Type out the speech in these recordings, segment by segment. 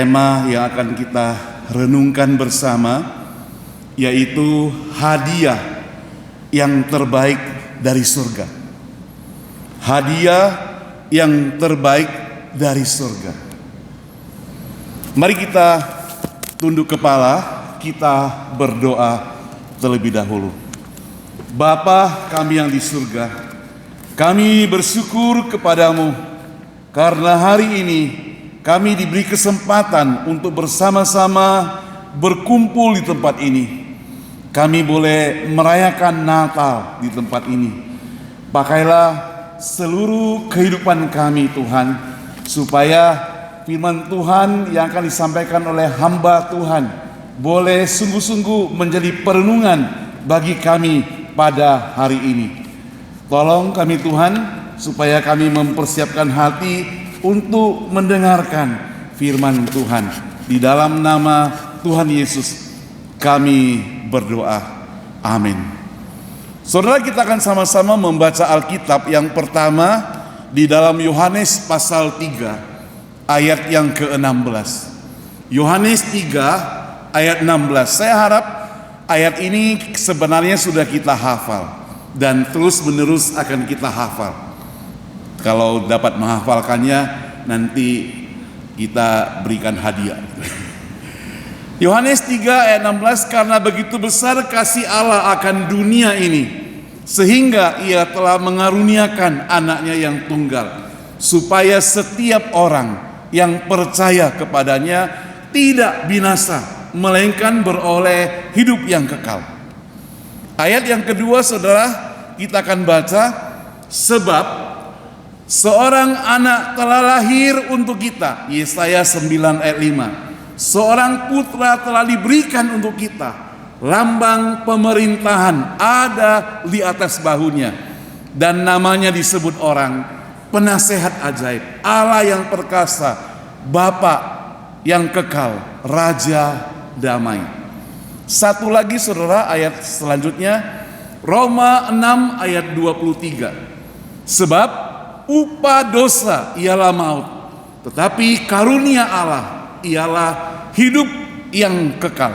tema yang akan kita renungkan bersama yaitu hadiah yang terbaik dari surga. Hadiah yang terbaik dari surga. Mari kita tunduk kepala, kita berdoa terlebih dahulu. Bapa kami yang di surga, kami bersyukur kepadamu karena hari ini kami diberi kesempatan untuk bersama-sama berkumpul di tempat ini. Kami boleh merayakan Natal di tempat ini. Pakailah seluruh kehidupan kami Tuhan, supaya firman Tuhan yang akan disampaikan oleh hamba Tuhan boleh sungguh-sungguh menjadi perenungan bagi kami pada hari ini. Tolong kami Tuhan, supaya kami mempersiapkan hati untuk mendengarkan firman Tuhan. Di dalam nama Tuhan Yesus kami berdoa. Amin. Saudara, kita akan sama-sama membaca Alkitab yang pertama di dalam Yohanes pasal 3 ayat yang ke-16. Yohanes 3 ayat 16. Saya harap ayat ini sebenarnya sudah kita hafal dan terus menerus akan kita hafal. Kalau dapat menghafalkannya, nanti kita berikan hadiah. Yohanes 3 ayat 16, karena begitu besar kasih Allah akan dunia ini, sehingga ia telah mengaruniakan anaknya yang tunggal, supaya setiap orang yang percaya kepadanya tidak binasa, melainkan beroleh hidup yang kekal. Ayat yang kedua, saudara, kita akan baca, sebab seorang anak telah lahir untuk kita. Yesaya 9 ayat 5. Seorang putra telah diberikan untuk kita. Lambang pemerintahan ada di atas bahunya. Dan namanya disebut orang penasehat ajaib, Allah yang perkasa, Bapa yang kekal, Raja damai. Satu lagi saudara, ayat selanjutnya, Roma 6 ayat 23. Sebab upah dosa ialah maut, tetapi karunia Allah ialah hidup yang kekal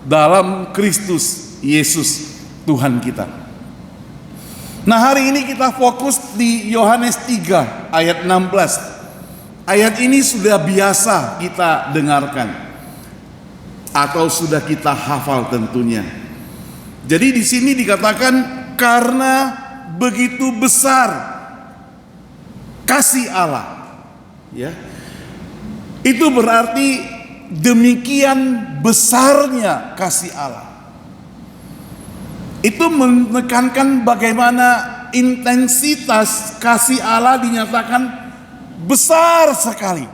dalam Kristus Yesus Tuhan kita. Nah, hari ini kita fokus di Yohanes 3 ayat 16. Ayat ini sudah biasa kita dengarkan atau sudah kita hafal tentunya. Jadi di sini dikatakan karena begitu besar kasih Allah, ya, itu berarti demikian besarnya kasih Allah. Itu menekankan bagaimana intensitas kasih Allah dinyatakan besar sekali.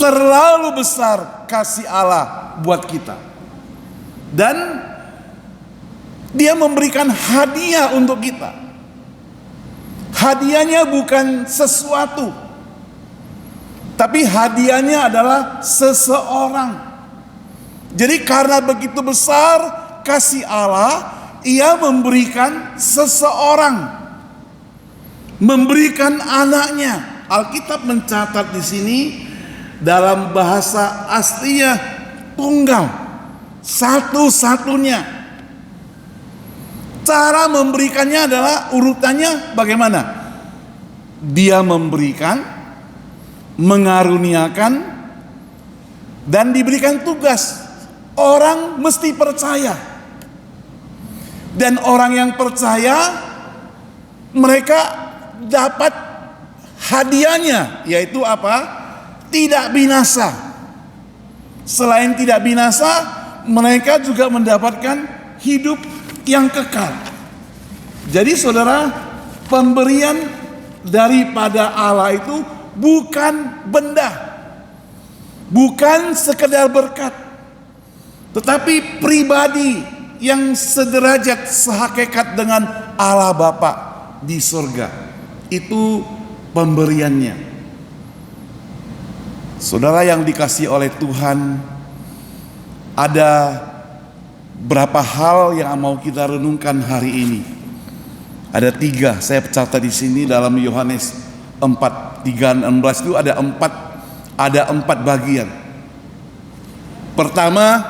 Terlalu besar kasih Allah buat kita. Dan Dia memberikan hadiah untuk kita. Hadiahnya bukan sesuatu, tapi hadiahnya adalah seseorang. Jadi karena begitu besar kasih Allah, Ia memberikan seseorang, memberikan anaknya. Alkitab mencatat di sini dalam bahasa aslinya tunggal, satu-satunya. Cara memberikannya adalah urutannya bagaimana? Dia memberikan, mengaruniakan, dan diberikan tugas. Orang mesti percaya. Dan orang yang percaya, mereka dapat hadiahnya, yaitu apa? Tidak binasa. Selain tidak binasa, mereka juga mendapatkan hidup yang kekal. Jadi saudara, pemberian daripada Allah itu bukan benda, bukan sekedar berkat, tetapi pribadi yang sederajat sehakikat dengan Allah Bapa di surga. Itu pemberiannya. Saudara yang dikasihi oleh Tuhan, ada berapa hal yang mau kita renungkan hari ini. Ada 3, saya catat di sini dalam Yohanes 4, 3, 16 itu ada 4 ada 4 bagian. Pertama,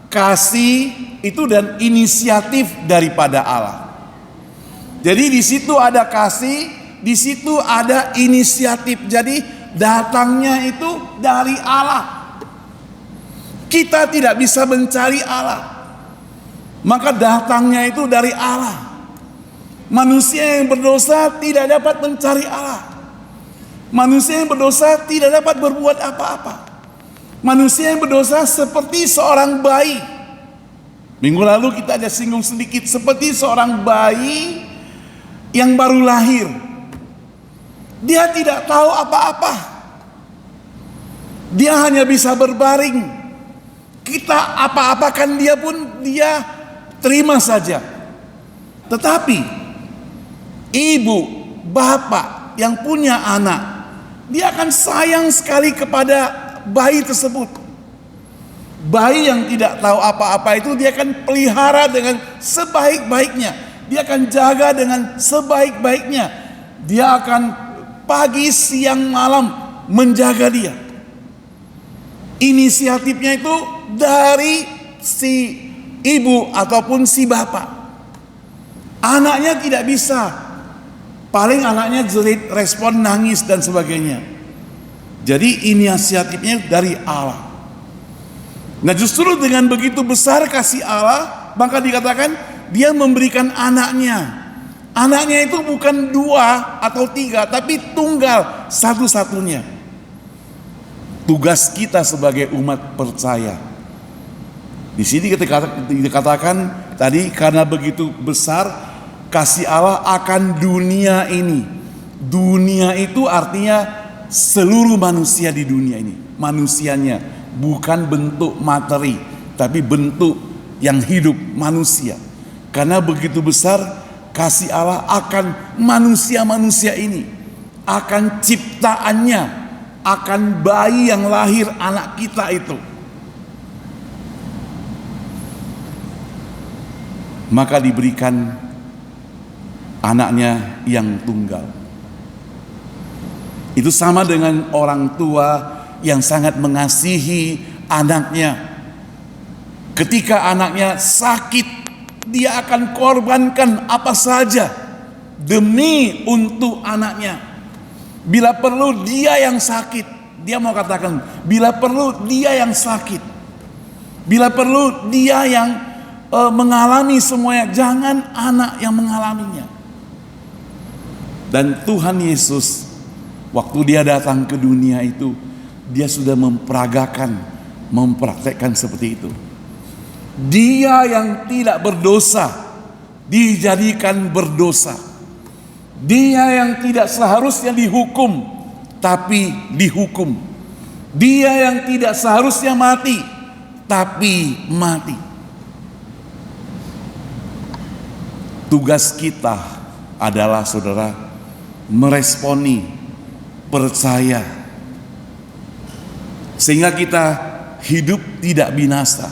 kasih itu dan inisiatif daripada Allah. Jadi di situ ada kasih, di situ ada inisiatif. Jadi datangnya itu dari Allah. Kita tidak bisa mencari Allah, maka datangnya itu dari Allah. Manusia yang berdosa tidak dapat mencari Allah. Manusia yang berdosa tidak dapat berbuat apa-apa. Manusia yang berdosa seperti seorang bayi. Minggu lalu kita ada singgung sedikit, seperti seorang bayi yang baru lahir. Dia tidak tahu apa-apa. Dia hanya bisa berbaring. Kita apa-apakan dia pun dia terima saja. Tetapi ibu, bapak yang punya anak, dia akan sayang sekali kepada bayi tersebut. Bayi yang tidak tahu apa-apa itu dia akan pelihara dengan sebaik-baiknya. Dia akan jaga dengan sebaik-baiknya. Dia akan pagi, siang, malam menjaga dia. Inisiatifnya itu dari si ibu ataupun si bapak. Anaknya tidak bisa. Paling anaknya jerit, respon, nangis dan sebagainya. Jadi inisiatifnya dari Allah. Nah, justru dengan begitu besar kasih Allah, maka dikatakan dia memberikan anaknya. Anaknya itu bukan 2 atau 3, tapi tunggal, satu-satunya. Tugas kita sebagai umat percaya. Di sini dikatakan tadi, karena begitu besar kasih Allah akan dunia ini. Dunia itu artinya seluruh manusia di dunia ini. Manusianya, bukan bentuk materi, tapi bentuk yang hidup manusia. Karena begitu besar kasih Allah akan manusia-manusia ini, akan ciptaannya, akan bayi yang lahir, anak kita itu. Maka diberikan anaknya yang tunggal. Itu sama dengan orang tua yang sangat mengasihi anaknya. Ketika anaknya sakit, dia akan korbankan apa saja demi untuk anaknya. Bila perlu dia yang sakit, dia mau katakan, bila perlu dia yang sakit, bila perlu dia yang mengalami semuanya, jangan anak yang mengalaminya. Dan Tuhan Yesus, waktu dia datang ke dunia itu, dia sudah mempraktekkan seperti itu. Dia yang tidak berdosa dijadikan berdosa. Dia yang tidak seharusnya dihukum, tapi dihukum. Dia yang tidak seharusnya mati, tapi mati. Tugas kita adalah, saudara, meresponi, percaya, sehingga kita hidup tidak binasa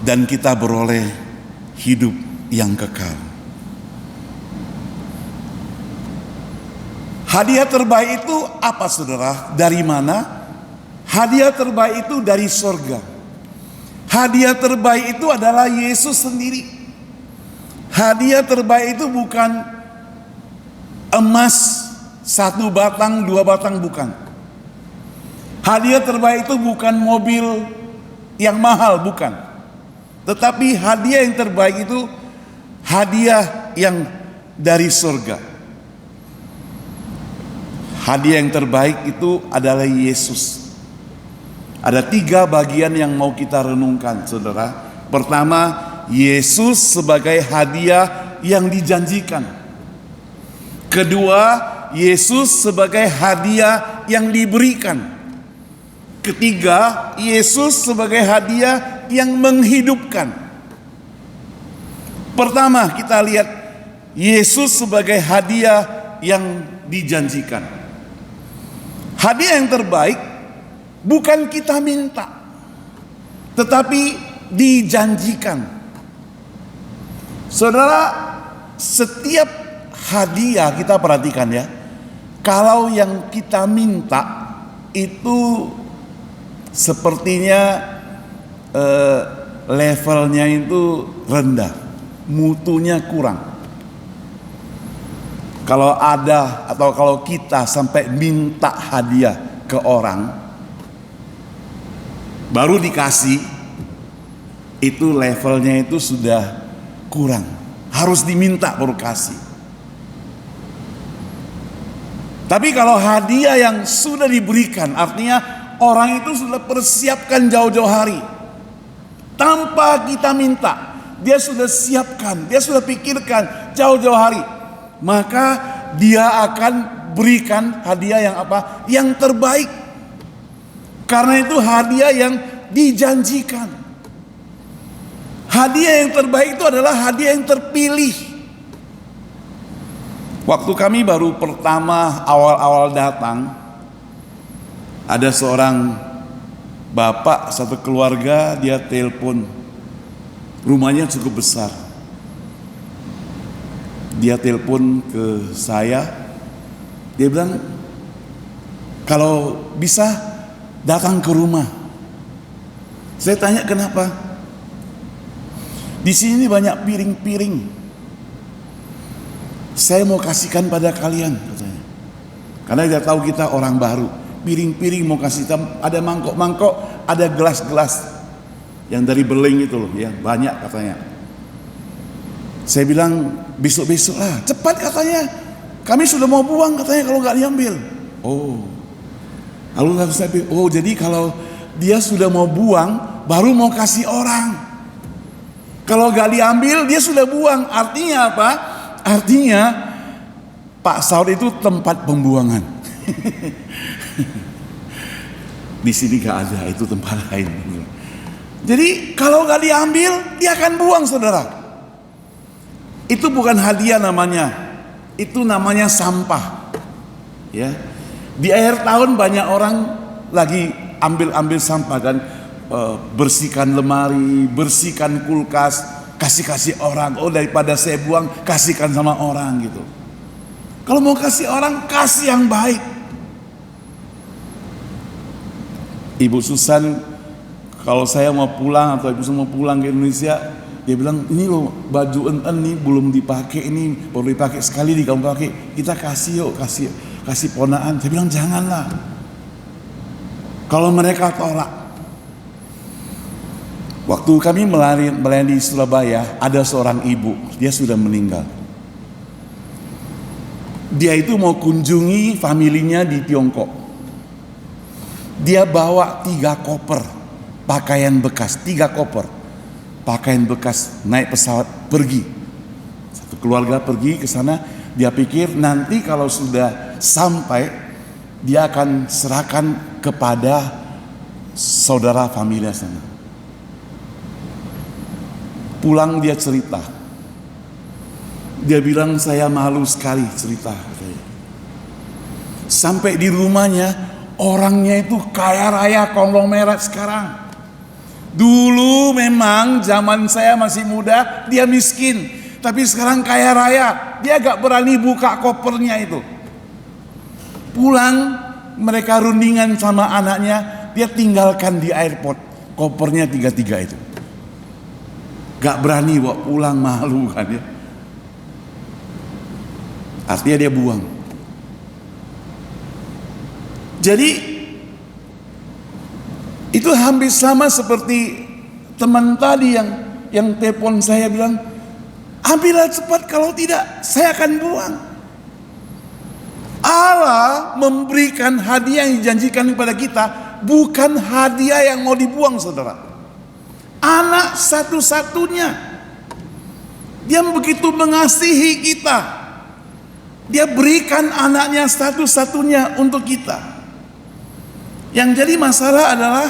dan kita beroleh hidup yang kekal. Hadiah terbaik itu apa, saudara? Dari mana? Hadiah terbaik itu dari sorga. Hadiah terbaik itu adalah Yesus sendiri. Hadiah terbaik itu bukan emas 1 batang, 2 batang, bukan. Hadiah terbaik itu bukan mobil yang mahal, bukan. Tetapi hadiah yang terbaik itu hadiah yang dari surga. Hadiah yang terbaik itu adalah Yesus. Ada 3 bagian yang mau kita renungkan, saudara. Pertama, Yesus sebagai hadiah yang dijanjikan. Kedua, Yesus sebagai hadiah yang diberikan. Ketiga, Yesus sebagai hadiah yang menghidupkan. Pertama, kita lihat Yesus sebagai hadiah yang dijanjikan. Hadiah yang terbaik bukan kita minta, tetapi dijanjikan. Saudara, setiap hadiah kita perhatikan ya. kalau yang kita minta itu sepertinya levelnya itu rendah, mutunya kurang. Kalau ada atau kalau kita sampai minta hadiah ke orang baru dikasih, itu levelnya itu sudah kurang. Harus diminta baru kasih. Tapi kalau hadiah yang sudah diberikan, artinya orang itu sudah persiapkan jauh-jauh hari. Tanpa kita minta, dia sudah siapkan, dia sudah pikirkan jauh-jauh hari. Maka dia akan berikan hadiah yang apa? Yang terbaik. Karena itu hadiah yang dijanjikan. Hadiah yang terbaik itu adalah hadiah yang terpilih. Waktu kami baru pertama awal-awal datang, ada seorang bapak satu keluarga, dia telepon. Rumahnya cukup besar. Dia telepon ke saya. Dia bilang, kalau bisa datang ke rumah. Saya tanya kenapa? Di sini banyak piring-piring. Saya mau kasihkan pada kalian, katanya. Karena dia tahu kita orang baru. Piring-piring mau kasih, ada mangkok-mangkok, ada gelas-gelas yang dari beling itu loh, ya banyak katanya. Saya bilang besok-besok lah, cepat katanya. Kami sudah mau buang katanya kalau nggak diambil. Oh, lalu saya bilang, oh jadi kalau dia sudah mau buang, baru mau kasih orang. Kalau gak diambil dia sudah buang. Artinya apa? Artinya Pak Saud itu tempat pembuangan. Di sini gak ada, itu tempat lain. Jadi kalau gak diambil dia akan buang, saudara. Itu bukan hadiah namanya. Itu namanya sampah. Ya. Di akhir tahun banyak orang lagi ambil sampah kan. Bersihkan lemari, bersihkan kulkas, kasih orang. Oh, daripada saya buang, kasihkan sama orang gitu. Kalau mau kasih orang, kasih yang baik. Ibu Susan, kalau saya mau pulang atau Ibu Susan mau pulang ke Indonesia, dia bilang, ini loh baju enten nih belum dipakai, ini baru dipakai sekali di kamu pakai, kita kasih yuk, kasih ponaan. Saya bilang janganlah. Kalau mereka tolak. Waktu kami melayani di Surabaya, ada seorang ibu, dia sudah meninggal. Dia itu mau kunjungi familinya di Tiongkok. Dia bawa 3 koper pakaian bekas, 3 koper pakaian bekas, naik pesawat pergi. Satu keluarga pergi ke sana, dia pikir nanti kalau sudah sampai, dia akan serahkan kepada saudara familia sana. Pulang dia cerita. Dia bilang saya malu sekali cerita. Sampai di rumahnya orangnya itu kaya raya konglomerat sekarang. Dulu memang zaman saya masih muda dia miskin. Tapi sekarang kaya raya. Dia gak berani buka kopernya itu. Pulang mereka rundingan sama anaknya. Dia tinggalkan di airport. Kopernya 3 itu. Gak berani bawa pulang, malu kan ya. Artinya dia buang. Jadi itu hampir sama seperti teman tadi yang telepon saya bilang, ambillah cepat, kalau tidak saya akan buang. Allah memberikan hadiah yang dijanjikan kepada kita, bukan hadiah yang mau dibuang, saudara. Anak satu-satunya. Dia begitu mengasihi kita. Dia berikan anaknya satu-satunya untuk kita. Yang jadi masalah adalah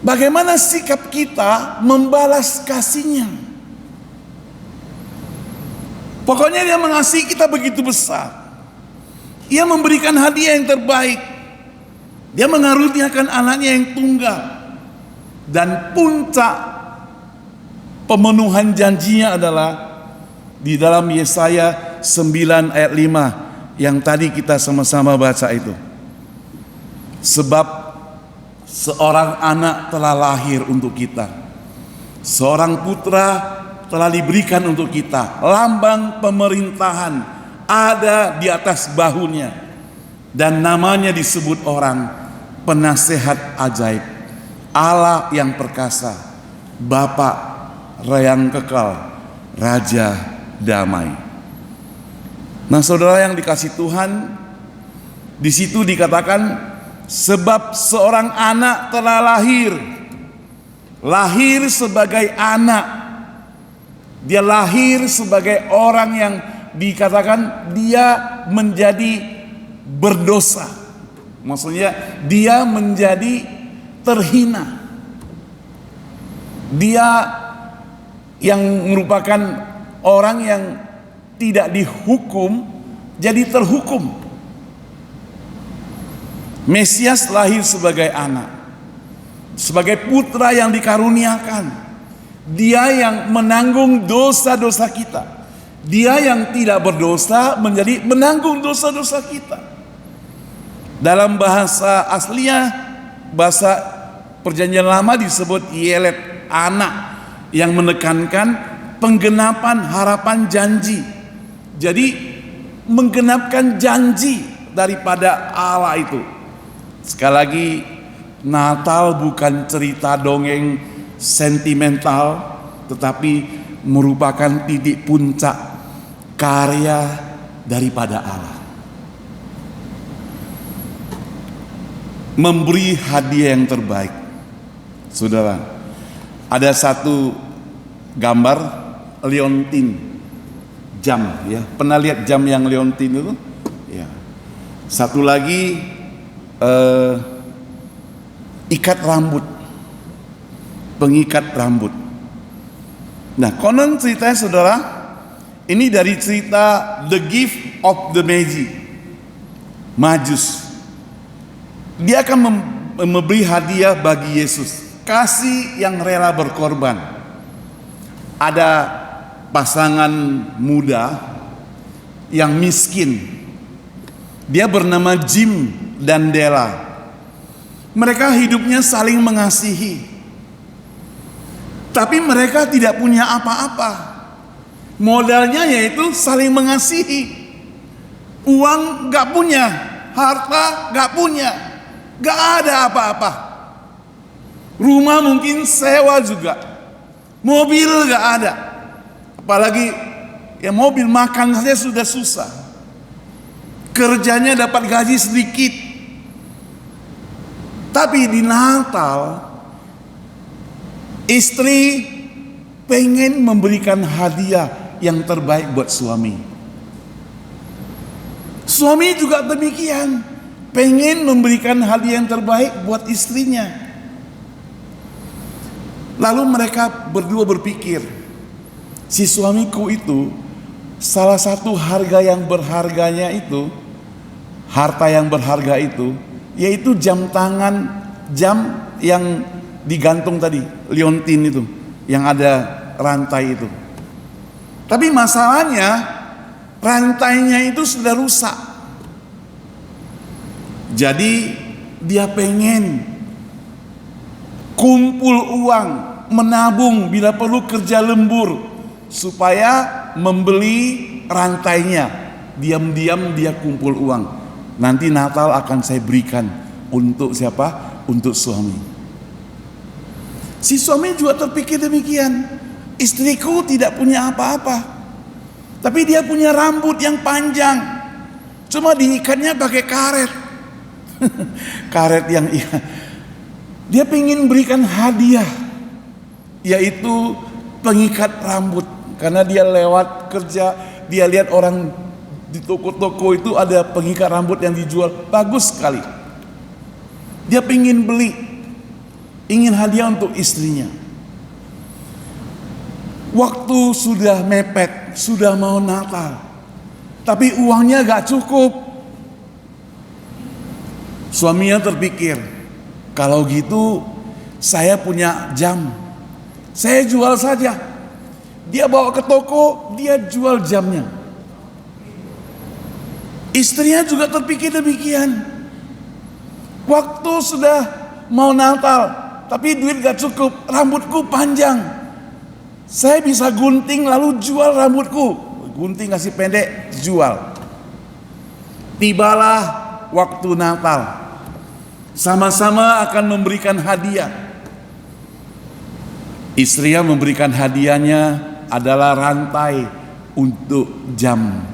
bagaimana sikap kita membalas kasihnya. Pokoknya dia mengasihi kita begitu besar. Ia memberikan hadiah yang terbaik. Dia mengaruniakan anaknya yang tunggal. Dan puncak pemenuhan janjinya adalah di dalam Yesaya 9 ayat 5 yang tadi kita sama-sama baca itu. Sebab seorang anak telah lahir untuk kita, seorang putra telah diberikan untuk kita, lambang pemerintahan ada di atas bahunya, dan namanya disebut orang Penasehat Ajaib, Allah yang perkasa, Bapa yang kekal, Raja damai. Nah, saudara yang dikasih Tuhan, di situ dikatakan sebab seorang anak telah lahir sebagai anak. Dia lahir sebagai orang yang dikatakan dia menjadi berdosa. Maksudnya dia menjadi terhina. Dia yang merupakan orang yang tidak dihukum jadi terhukum. Mesias lahir sebagai anak, sebagai putra yang dikaruniakan. Dia yang menanggung dosa-dosa kita. Dia yang tidak berdosa menjadi menanggung dosa-dosa kita. Dalam bahasa aslinya, bahasa Perjanjian Lama disebut Yelet, anak, yang menekankan penggenapan harapan janji. Jadi menggenapkan janji daripada Allah itu. Sekali lagi, Natal bukan cerita dongeng sentimental, tetapi merupakan titik puncak karya daripada Allah. Memberi hadiah yang terbaik. Saudara, ada satu gambar liontin, jam, ya. Pernah lihat jam yang liontin itu? Ya. Satu lagi ikat rambut, pengikat rambut. Nah, konon ceritanya saudara, ini dari cerita The Gift of the Magus. Dia akan memberi hadiah bagi Yesus, kasih yang rela berkorban. Ada pasangan muda yang miskin. Dia bernama Jim dan Della. Mereka hidupnya saling mengasihi. Tapi mereka tidak punya apa-apa. Modalnya yaitu saling mengasihi. Uang gak punya, harta gak punya, gak ada apa-apa. Rumah mungkin sewa juga, mobil gak ada. Apalagi ya mobil, makan saja sudah susah. Kerjanya dapat gaji sedikit. Tapi di Natal, istri pengen memberikan hadiah yang terbaik buat suami. Suami juga demikian, pengen memberikan hadiah yang terbaik buat istrinya. Lalu mereka berdua berpikir, si suamiku itu salah satu harta yang berharga itu, yaitu jam tangan, jam yang digantung tadi, liontin itu, yang ada rantai itu. Tapi masalahnya rantainya itu sudah rusak. Jadi dia pengen kumpul uang, menabung bila perlu kerja lembur supaya membeli rantainya. Diam-diam dia kumpul uang. Nanti Natal akan saya berikan untuk siapa? Untuk suami. Si suami juga terpikir demikian. Istriku tidak punya apa-apa, tapi dia punya rambut yang panjang, cuma diikatnya pakai karet. Karet yang dia ingin berikan hadiah, yaitu pengikat rambut. Karena dia lewat kerja, dia lihat orang di toko-toko itu ada pengikat rambut yang dijual, bagus sekali. Dia ingin beli, ingin hadiah untuk istrinya. Waktu sudah mepet, sudah mau Natal, tapi uangnya gak cukup. Suaminya terpikir, kalau gitu saya punya jam, saya jual saja. Dia bawa ke toko, dia jual jamnya. Istrinya juga terpikir demikian. Waktu sudah mau Natal, tapi duit gak cukup, rambutku panjang. Saya bisa gunting lalu jual rambutku. Gunting kasih pendek, jual. Tibalah waktu Natal. Sama-sama akan memberikan hadiah. Istrinya memberikan hadiahnya adalah rantai untuk jam.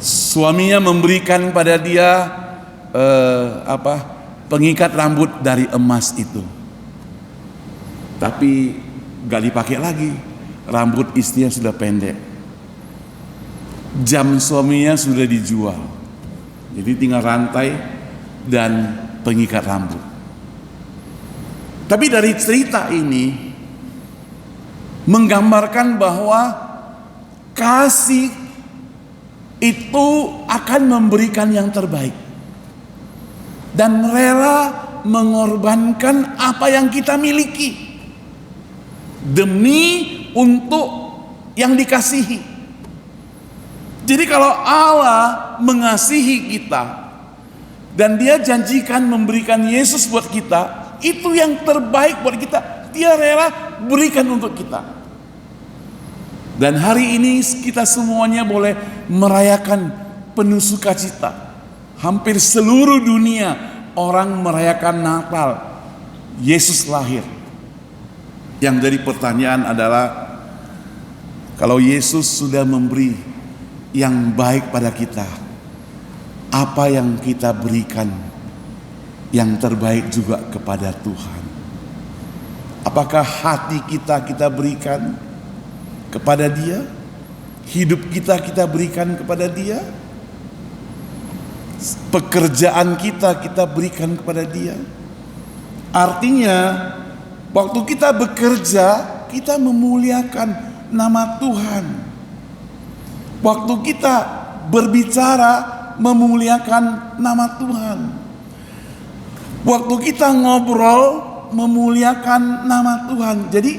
Suaminya memberikan pada dia pengikat rambut dari emas itu. Tapi gak dipakai lagi. Rambut istrinya sudah pendek. Jam suaminya sudah dijual. Jadi tinggal rantai dan pengikat rambut. Tapi dari cerita ini menggambarkan bahwa kasih itu akan memberikan yang terbaik. Dan rela mengorbankan apa yang kita miliki demi untuk yang dikasihi. Jadi kalau Allah mengasihi kita dan Dia janjikan memberikan Yesus buat kita, itu yang terbaik buat kita. Dia rela berikan untuk kita. Dan hari ini kita semuanya boleh merayakan penuh sukacita. Hampir seluruh dunia orang merayakan Natal. Yesus lahir. Yang jadi pertanyaan adalah, kalau Yesus sudah memberi yang baik pada kita, apa yang kita berikan yang terbaik juga kepada Tuhan? Apakah hati kita berikan kepada Dia? Hidup kita berikan kepada Dia? Pekerjaan kita berikan kepada Dia? Artinya waktu kita bekerja, kita memuliakan nama Tuhan. Waktu kita berbicara, memuliakan nama Tuhan. Waktu kita ngobrol, memuliakan nama Tuhan. Jadi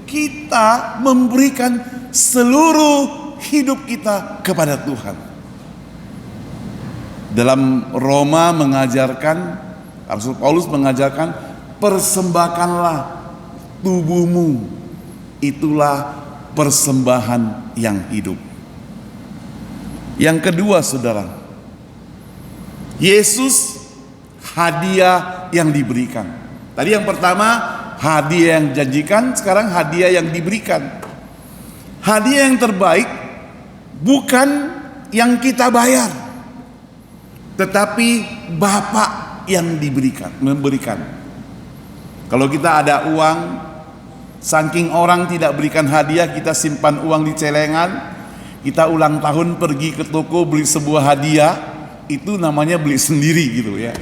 kita memberikan seluruh hidup kita kepada Tuhan. Dalam Roma mengajarkan, Rasul Paulus mengajarkan, persembahkanlah tubuhmu, itulah persembahan yang hidup. Yang kedua, saudara, Yesus hadiah yang diberikan. Tadi yang pertama hadiah yang dijanjikan, sekarang hadiah yang diberikan. Hadiah yang terbaik bukan yang kita bayar, tetapi Bapa yang memberikan. Kalau kita ada uang, saking orang tidak berikan hadiah, kita simpan uang di celengan, kita ulang tahun pergi ke toko beli sebuah hadiah, itu namanya beli sendiri gitu ya.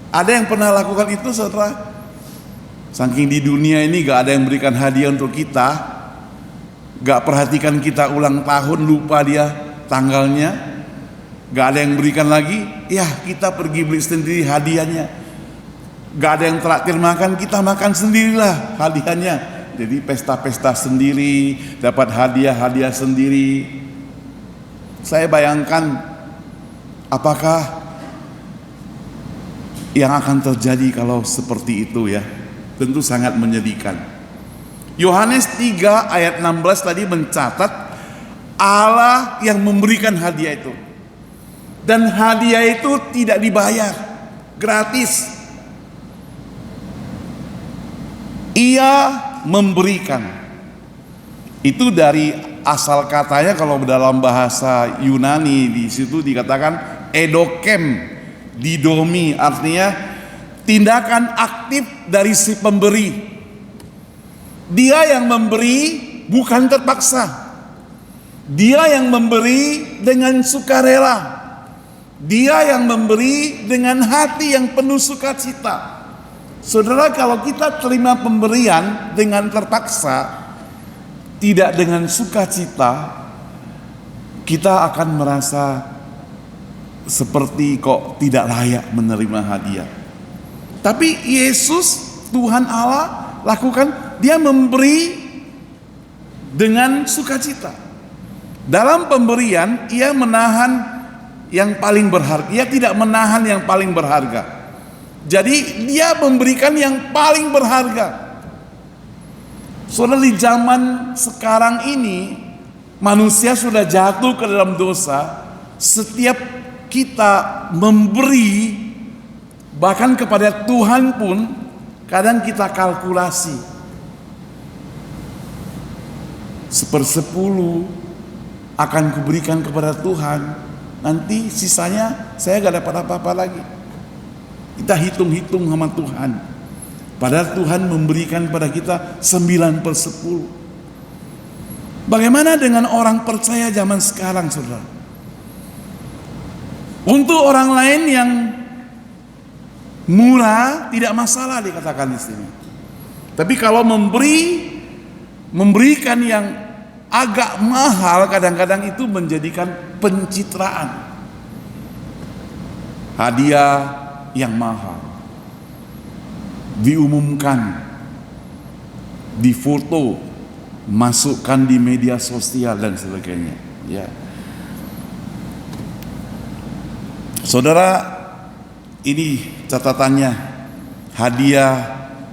Ada yang pernah lakukan itu, saudara? Saking di dunia ini gak ada yang berikan hadiah untuk kita, gak perhatikan kita ulang tahun, lupa dia tanggalnya, gak ada yang berikan lagi, ya kita pergi beli sendiri hadiahnya. Gak ada yang traktir makan, kita makan sendirilah hadiahnya. Jadi pesta-pesta sendiri, dapat hadiah-hadiah sendiri. Saya bayangkan apakah yang akan terjadi kalau seperti itu ya. Tentu sangat menyedihkan. Yohanes 3 ayat 16 tadi mencatat Allah yang memberikan hadiah itu. Dan hadiah itu tidak dibayar, gratis. Ia memberikan. Itu dari asal katanya, kalau dalam bahasa Yunani di situ dikatakan edokem, didomi, artinya tindakan aktif dari si pemberi. Dia yang memberi bukan terpaksa. Dia yang memberi dengan sukarela. Dia yang memberi dengan hati yang penuh sukacita. Saudara, kalau kita terima pemberian dengan terpaksa, tidak dengan sukacita, kita akan merasa seperti kok tidak layak menerima hadiah. Tapi Yesus, Tuhan Allah, lakukan, Dia memberi dengan sukacita. Dalam pemberian, Ia menahan yang paling berharga. Dia tidak menahan yang paling berharga. Jadi dia memberikan yang paling berharga. Saudara, di zaman sekarang ini manusia sudah jatuh ke dalam dosa. Setiap kita memberi, bahkan kepada Tuhan pun kadang kita kalkulasi 1/10 akan kuberikan kepada Tuhan, nanti sisanya saya gak dapat apa-apa lagi. Kita hitung-hitung sama Tuhan, padahal Tuhan memberikan kepada kita 9/10. Bagaimana dengan orang percaya zaman sekarang, saudara? Untuk orang lain yang murah tidak masalah dikatakan di sini. Tapi kalau memberikan yang agak mahal, kadang-kadang itu menjadikan pencitraan. Hadiah yang mahal diumumkan, difoto, masukkan di media sosial dan sebagainya. Ya, saudara, ini catatannya, hadiah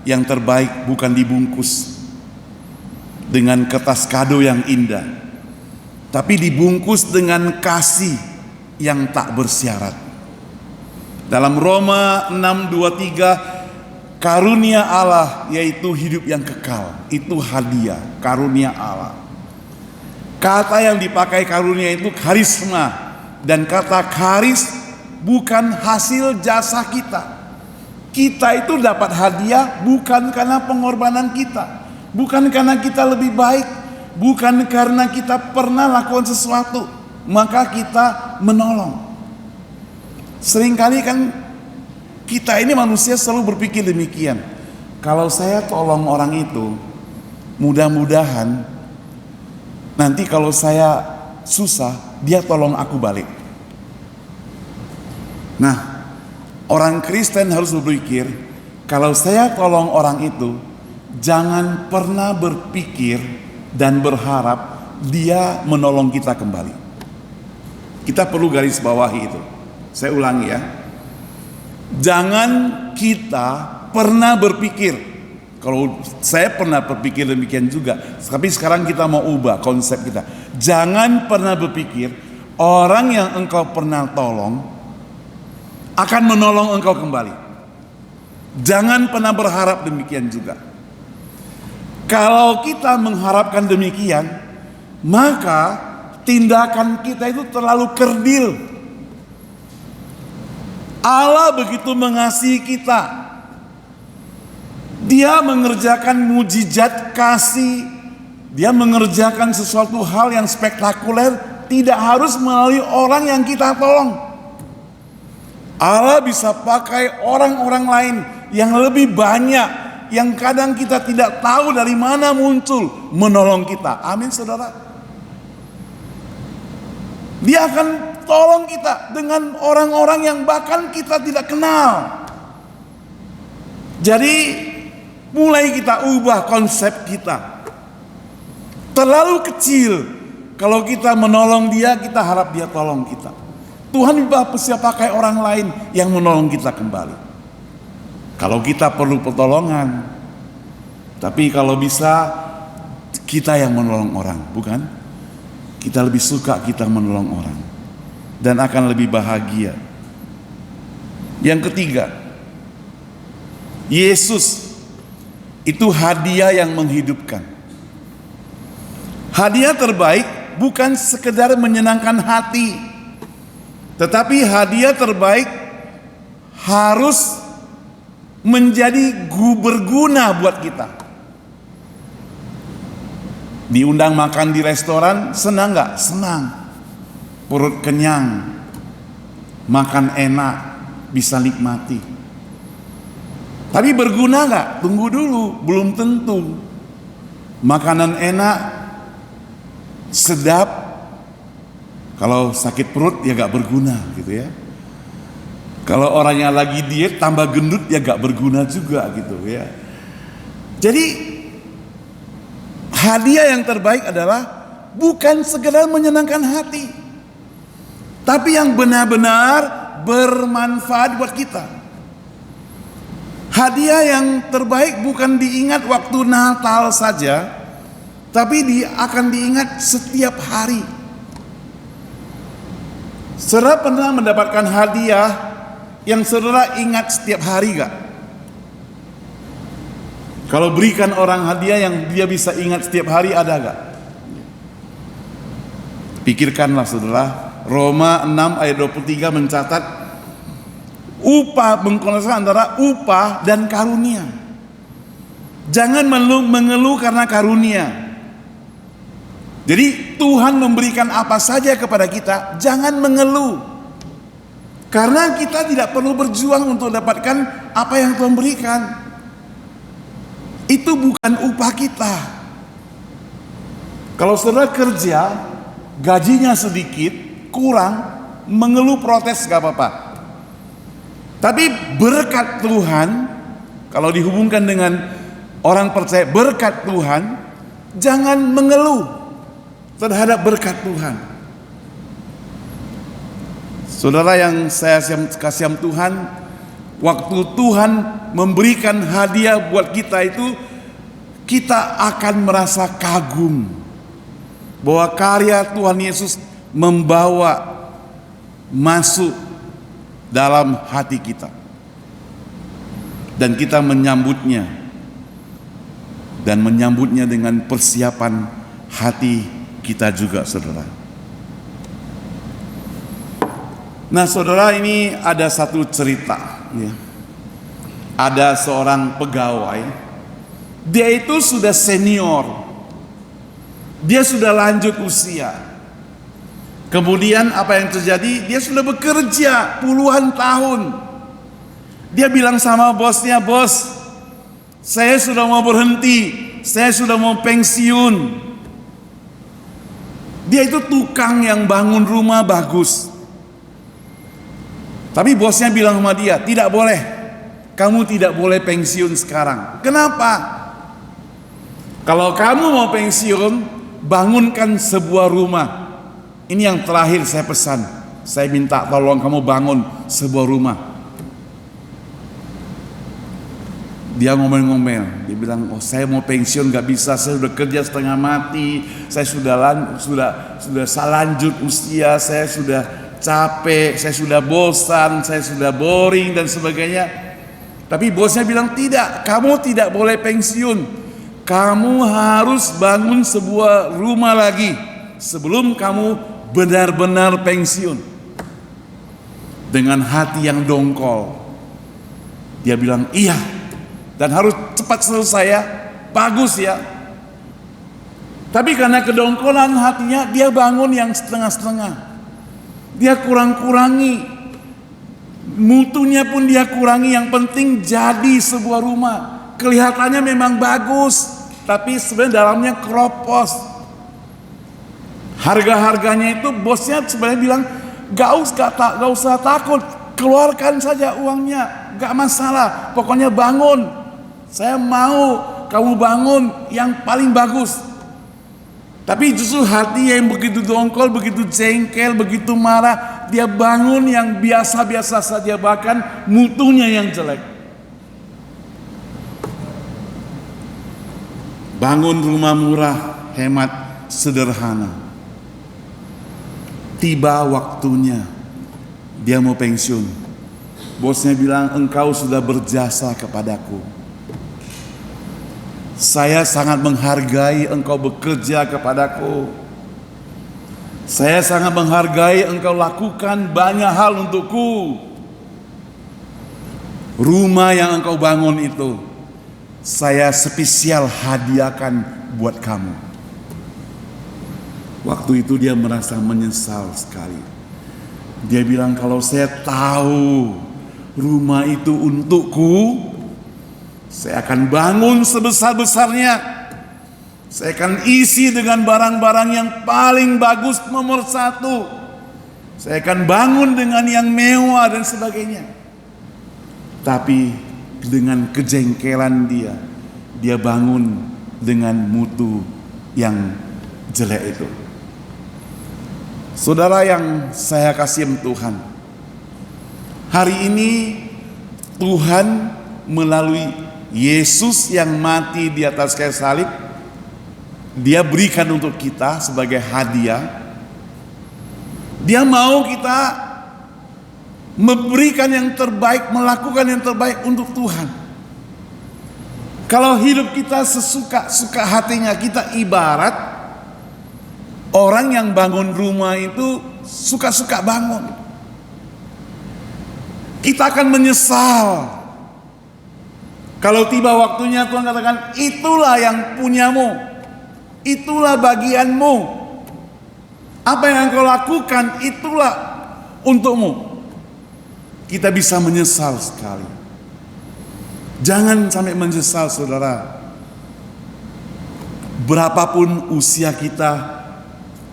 yang terbaik bukan dibungkus dengan kertas kado yang indah, tapi dibungkus dengan kasih yang tak bersyarat. Dalam Roma 6:23, karunia Allah yaitu hidup yang kekal, itu hadiah, karunia Allah. Kata yang dipakai karunia itu karisma, dan kata karis bukan hasil jasa kita. Kita itu dapat hadiah bukan karena pengorbanan kita, bukan karena kita lebih baik, bukan karena kita pernah lakukan sesuatu maka kita menolong. Seringkali kan kita ini manusia selalu berpikir demikian. Kalau saya tolong orang itu, mudah-mudahan nanti kalau saya susah, dia tolong aku balik. Nah, orang Kristen harus berpikir, kalau saya tolong orang itu, jangan pernah berpikir dan berharap dia menolong kita kembali. Kita perlu garis bawahi itu. Saya ulangi ya. Jangan kita pernah berpikir, kalau saya pernah berpikir demikian juga, tapi sekarang kita mau ubah konsep kita. Jangan pernah berpikir orang yang engkau pernah tolong akan menolong engkau kembali. Jangan pernah berharap demikian juga. Kalau kita mengharapkan demikian, maka tindakan kita itu terlalu kerdil. Allah begitu mengasihi kita. Dia mengerjakan mujizat kasih. Dia mengerjakan sesuatu hal yang spektakuler, tidak harus melalui orang yang kita tolong. Allah bisa pakai orang-orang lain yang lebih banyak, yang kadang kita tidak tahu dari mana muncul, menolong kita. Amin, saudara. Dia akan tolong kita dengan orang-orang yang bahkan kita tidak kenal. Jadi mulai kita ubah konsep kita. Terlalu kecil kalau kita menolong dia, kita harap dia tolong kita. Tuhan bisa pakai orang lain yang menolong kita kembali. Kalau kita perlu pertolongan, tapi kalau bisa kita yang menolong orang, bukan? Kita lebih suka kita menolong orang dan akan lebih bahagia. Yang ketiga, Yesus itu hadiah yang menghidupkan. Hadiah terbaik bukan sekedar menyenangkan hati, tetapi hadiah terbaik harus menjadi berguna buat kita. Diundang makan di restoran, senang gak? Senang. Perut kenyang, makan enak, bisa nikmati. Tapi berguna gak? Tunggu dulu, belum tentu. Makanan enak, sedap, kalau sakit perut ya gak berguna gitu ya. Kalau orangnya lagi diet tambah gendut ya gak berguna juga gitu ya. Jadi hadiah yang terbaik adalah bukan sekedar menyenangkan hati, tapi yang benar-benar bermanfaat buat kita. Hadiah yang terbaik bukan diingat waktu Natal saja, tapi akan diingat setiap hari. Saudara pernah mendapatkan hadiah yang saudara ingat setiap hari gak? Kalau berikan orang hadiah yang dia bisa ingat setiap hari, ada gak? Pikirkanlah saudara, Roma 6 ayat 23 mencatat upah, mengkontradiksi antara upah dan karunia. Jangan mengeluh karena karunia. Jadi Tuhan memberikan apa saja kepada kita, jangan mengeluh. Karena kita tidak perlu berjuang untuk dapatkan apa yang Tuhan berikan. Itu bukan upah kita. Kalau saudara kerja, gajinya sedikit, kurang, mengeluh protes gak apa-apa. Tapi berkat Tuhan, kalau dihubungkan dengan orang percaya berkat Tuhan, jangan mengeluh terhadap berkat Tuhan. Saudara yang saya kasihan Tuhan, waktu Tuhan memberikan hadiah buat kita itu, kita akan merasa kagum bahwa karya Tuhan Yesus membawa masuk dalam hati kita, dan kita menyambutnya, dan menyambutnya dengan persiapan hati kita juga, saudara. Nah saudara, ini ada satu cerita ya. Ada seorang pegawai, dia itu sudah senior, dia sudah lanjut usia. Kemudian apa yang terjadi? Dia sudah bekerja puluhan tahun. Dia bilang sama bosnya, bos, saya sudah mau berhenti, saya sudah mau pensiun. Dia itu tukang yang bangun rumah bagus. Tapi bosnya bilang sama dia, tidak boleh, kamu tidak boleh pensiun sekarang. Kenapa? Kalau kamu mau pensiun, bangunkan sebuah rumah. Ini yang terakhir saya pesan. Saya minta tolong kamu bangun sebuah rumah. Dia ngomel-ngomel. Dia bilang, oh saya mau pensiun gak bisa. Saya sudah kerja setengah mati. Saya sudah lanjut usia. Saya sudah capek. Saya sudah bosan. Saya sudah boring dan sebagainya. Tapi bosnya bilang, tidak. Kamu tidak boleh pensiun. Kamu harus bangun sebuah rumah lagi sebelum kamu benar-benar pensiun. Dengan hati yang dongkol, dia bilang iya, dan harus cepat selesai ya, bagus ya. Tapi karena kedongkolan hatinya, dia bangun yang setengah-setengah. Dia kurang-kurangi, mutunya pun dia kurangi. Yang penting jadi sebuah rumah. Kelihatannya memang bagus, tapi sebenarnya dalamnya keropos. Harga-harganya itu bosnya sebenarnya bilang, gak usah takut, keluarkan saja uangnya, gak masalah, pokoknya bangun. Saya mau kamu bangun yang paling bagus. Tapi justru hati yang begitu dongkol, begitu jengkel, begitu marah, dia bangun yang biasa-biasa saja, bahkan mutunya yang jelek. Bangun rumah murah, hemat, sederhana. Tiba waktunya dia mau pensiun. Bosnya bilang, engkau sudah berjasa kepadaku. Saya sangat menghargai engkau bekerja kepadaku. Saya sangat menghargai engkau lakukan banyak hal untukku. Rumah yang engkau bangun itu, saya spesial hadiahkan buat kamu. Waktu itu dia merasa menyesal sekali. Dia bilang, kalau saya tahu rumah itu untukku, saya akan bangun sebesar-besarnya. Saya akan isi dengan barang-barang yang paling bagus, nomor 1. Saya akan bangun dengan yang mewah dan sebagainya. Tapi dengan kejengkelan dia bangun dengan mutu yang jelek itu. Saudara yang saya kasih Tuhan, hari ini Tuhan melalui Yesus yang mati di atas kayu salib, Dia berikan untuk kita sebagai hadiah. Dia mau kita memberikan yang terbaik, melakukan yang terbaik untuk Tuhan. Kalau hidup kita sesuka-suka hatinya, kita ibarat orang yang bangun rumah itu suka-suka bangun. Kita akan menyesal kalau tiba waktunya Tuhan katakan, itulah yang punyamu, itulah bagianmu. Apa yang engkau lakukan itulah untukmu. Kita bisa menyesal sekali. Jangan sampai menyesal, saudara. Berapapun usia kita,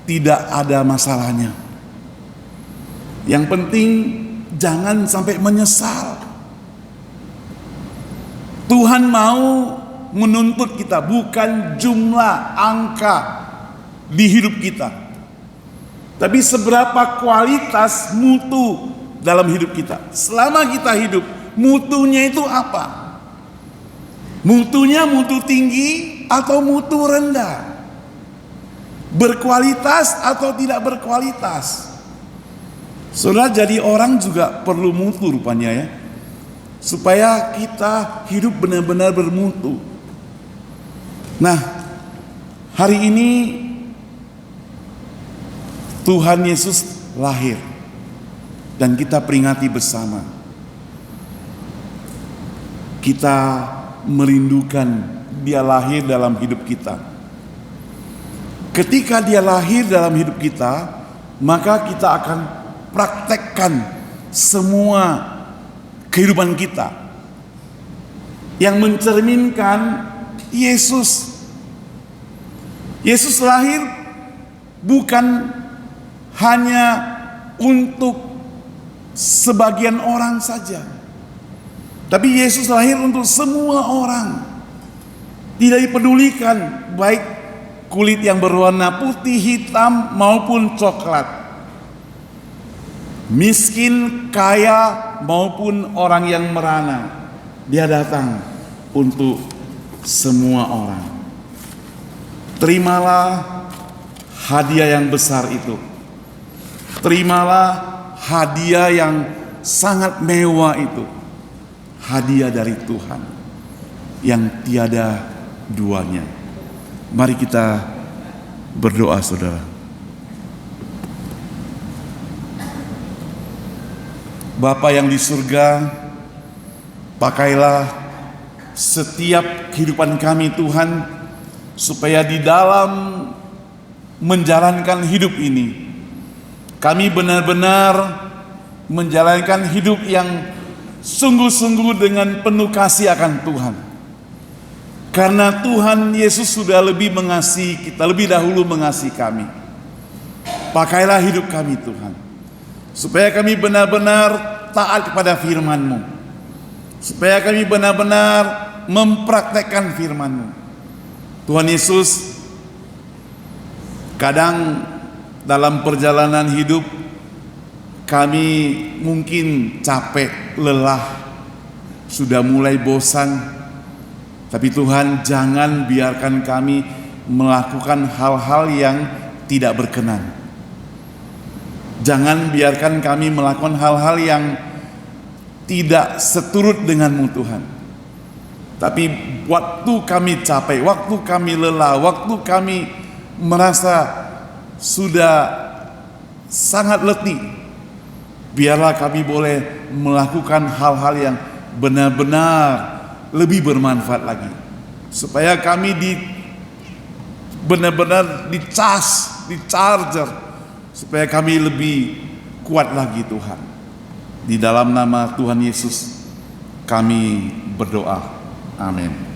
tidak ada masalahnya. Yang penting jangan sampai menyesal. Tuhan mau menuntut kita bukan jumlah angka di hidup kita, tapi seberapa kualitas mutu dalam hidup kita. Selama kita hidup, mutunya itu apa? Mutunya mutu tinggi atau mutu rendah? Berkualitas atau tidak berkualitas? Saudara, jadi orang juga perlu mutu rupanya ya, supaya kita hidup benar-benar bermutu. Nah, hari ini Tuhan Yesus lahir dan kita peringati bersama. Kita merindukan Dia lahir dalam hidup kita. Ketika Dia lahir dalam hidup kita, maka kita akan praktekkan semua kehidupan kita yang mencerminkan Yesus. Yesus lahir bukan hanya untuk sebagian orang saja, tapi Yesus lahir untuk semua orang. Tidak dipedulikan baik kulit yang berwarna putih, hitam maupun coklat, miskin, kaya maupun orang yang merana. Dia datang untuk semua orang. Terimalah hadiah yang besar itu. Terimalah hadiah yang sangat mewah itu. Hadiah dari Tuhan yang tiada duanya. Mari kita berdoa, saudara. Bapa yang di surga, pakailah setiap kehidupan kami Tuhan, supaya di dalam menjalankan hidup ini, kami benar-benar menjalankan hidup yang sungguh-sungguh dengan penuh kasih akan Tuhan. Karena Tuhan Yesus sudah lebih mengasihi kita, lebih dahulu mengasihi kami. Pakailah hidup kami Tuhan, supaya kami benar-benar taat kepada firman-Mu, supaya kami benar-benar mempraktekkan firman-Mu. Tuhan Yesus, kadang dalam perjalanan hidup kami mungkin capek, lelah, sudah mulai bosan. Tapi Tuhan, jangan biarkan kami melakukan hal-hal yang tidak berkenan. Jangan biarkan kami melakukan hal-hal yang tidak seturut dengan-Mu Tuhan. Tapi waktu kami capek, waktu kami lelah, waktu kami merasa sudah sangat letih, biarlah kami boleh melakukan hal-hal yang benar-benar lebih bermanfaat lagi, supaya kami benar-benar dicas, di-charger, supaya kami lebih kuat lagi Tuhan. Di dalam nama Tuhan Yesus kami berdoa. Amin.